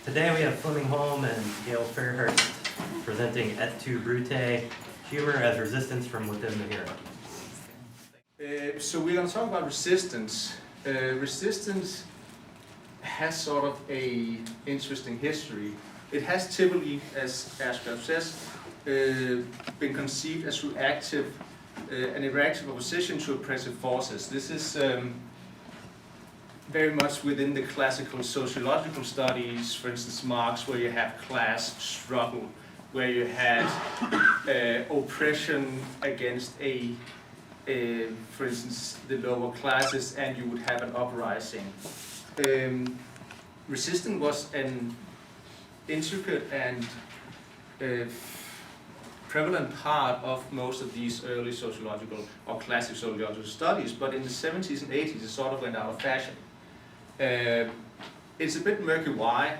Today we have Flemming, Holm and Gail Fairhurst presenting Et tu, Brute, humor as resistance from within the hero. So we're going to talk about resistance. Resistance has sort of a interesting history. It has typically, as Gail says, been conceived as reactive, an reactive opposition to oppressive forces. This is very much within the classical sociological studies, for instance Marx, where you have class struggle, where you had oppression against for instance, the lower classes, and you would have an uprising. Resistance was an intricate and prevalent part of most of these early sociological or classic sociological studies, but in the 70s and 80s it sort of went out of fashion. It's a bit murky why,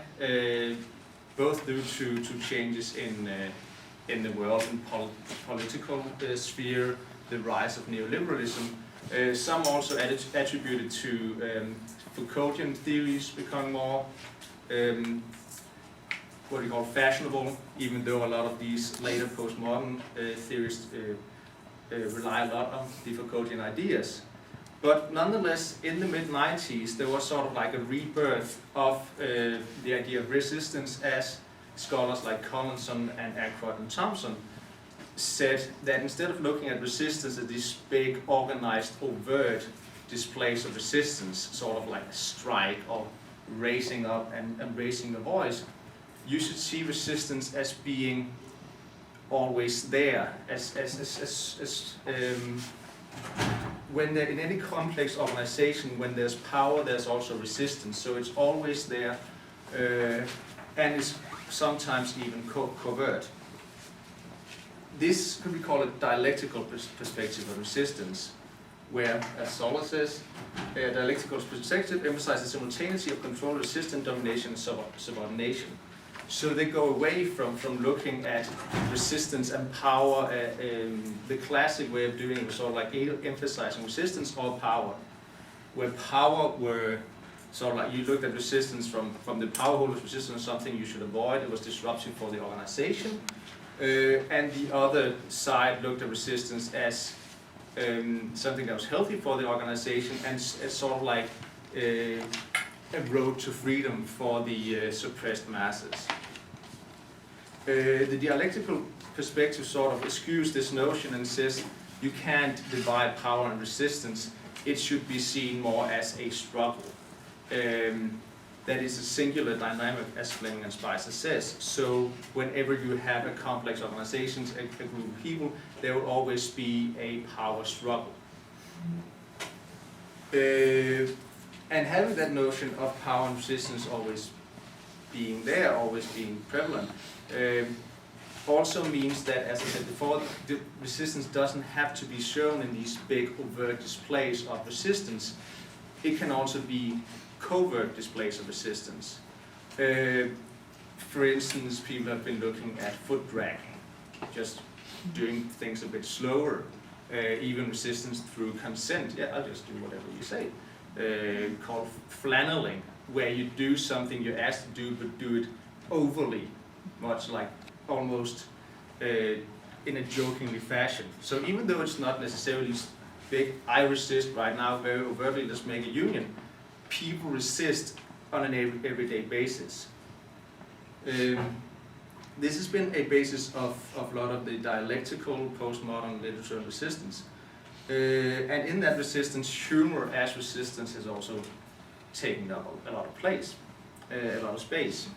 both due to changes in the world and political sphere, the rise of neoliberalism. Some also attributed to Foucauldian theories becoming more what you call fashionable, even though a lot of these later postmodern theorists rely a lot on the Foucauldian ideas. But nonetheless, in the mid-90s, there was sort of like a rebirth of the idea of resistance, as scholars like Collinson and Ackroyd and Thompson said that instead of looking at resistance as these big, organized, overt displays of resistance, sort of like a strike or raising up and raising the voice, you should see resistance as being always there, when in any complex organization, when there's power, there's also resistance. So it's always there, and is sometimes even covert. This could be called a dialectical perspective of resistance, where, as Soller says, a dialectical perspective emphasizes the simultaneity of control, resistance, domination, and subordination. So they go away from looking at resistance and power. The classic way of doing it was sort of like emphasizing resistance or power, where power were sort of like you looked at resistance from the power holders. Resistance was something you should avoid. It was disruptive for the organization. And the other side looked at resistance as something that was healthy for the organization and as sort of like a road to freedom for the suppressed masses. The dialectical perspective sort of eschews this notion and says you can't divide power and resistance. It should be seen more as a struggle. That is a singular dynamic, as Flemming and Spicer says. So whenever you have a complex organization, a group of people, there will always be a power struggle. And having that notion of power and resistance always being there, always being prevalent, also means that, as I said before, the resistance doesn't have to be shown in these big overt displays of resistance. It can also be covert displays of resistance. For instance, people have been looking at foot dragging, just doing things a bit slower, even resistance through consent. Yeah, I'll just do whatever you say. Called flanneling, where you do something you're asked to do, but do it overly, much like almost in a jokingly fashion. So even though it's not necessarily big, I resist right now very overtly, let's make a union, people resist on an everyday basis. This has been a basis of a lot of the dialectical postmodern literature and resistance. And in that resistance, humor as resistance has also taken up a lot of place, a lot of space.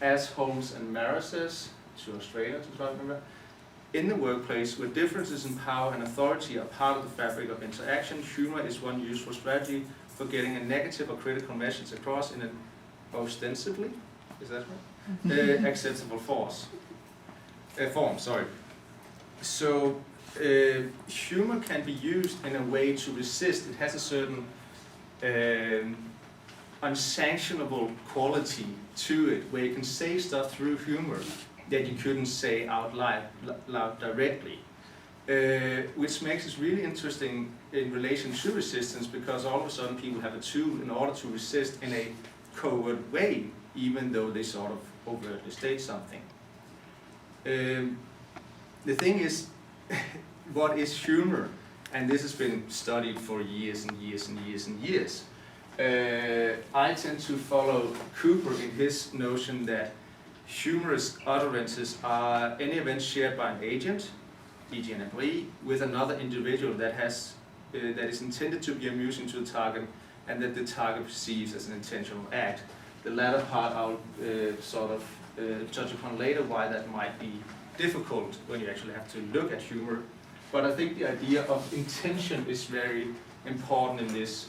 As Holmes and Mara says, to Australia, to try to remember, in the workplace, where differences in power and authority are part of the fabric of interaction, humor is one useful strategy for getting a negative or critical message across in an ostensibly, is that right? Acceptable form. So humor can be used in a way to resist. It has a certain unsanctionable quality to it, where you can say stuff through humor that you couldn't say out loud directly. Which makes it really interesting in relation to resistance, because all of a sudden people have a tool in order to resist in a covert way, even though they sort of overtly state something. The thing is, what is humor? And this has been studied for years and years and years and years. I tend to follow Cooper in his notion that humorous utterances are any event shared by an agent, e.g. an employee, with another individual that is intended to be amusing to the target and that the target perceives as an intentional act. The latter part I'll touch upon later, why that might be difficult when you actually have to look at humor. But I think the idea of intention is very important in this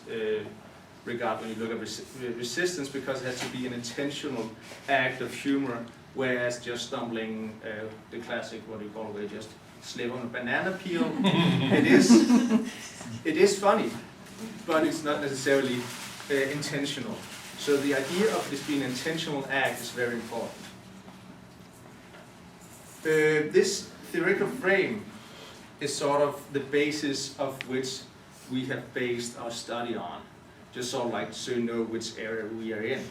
regard when you look at resistance, because it has to be an intentional act of humor, whereas just stumbling, the classic, what do you call it, where you just slip on a banana peel, it is funny, but it's not necessarily intentional. So the idea of this being an intentional act is very important. This theoretical frame is sort of the basis of which we have based our study on, just sort of like so you know which area we are in.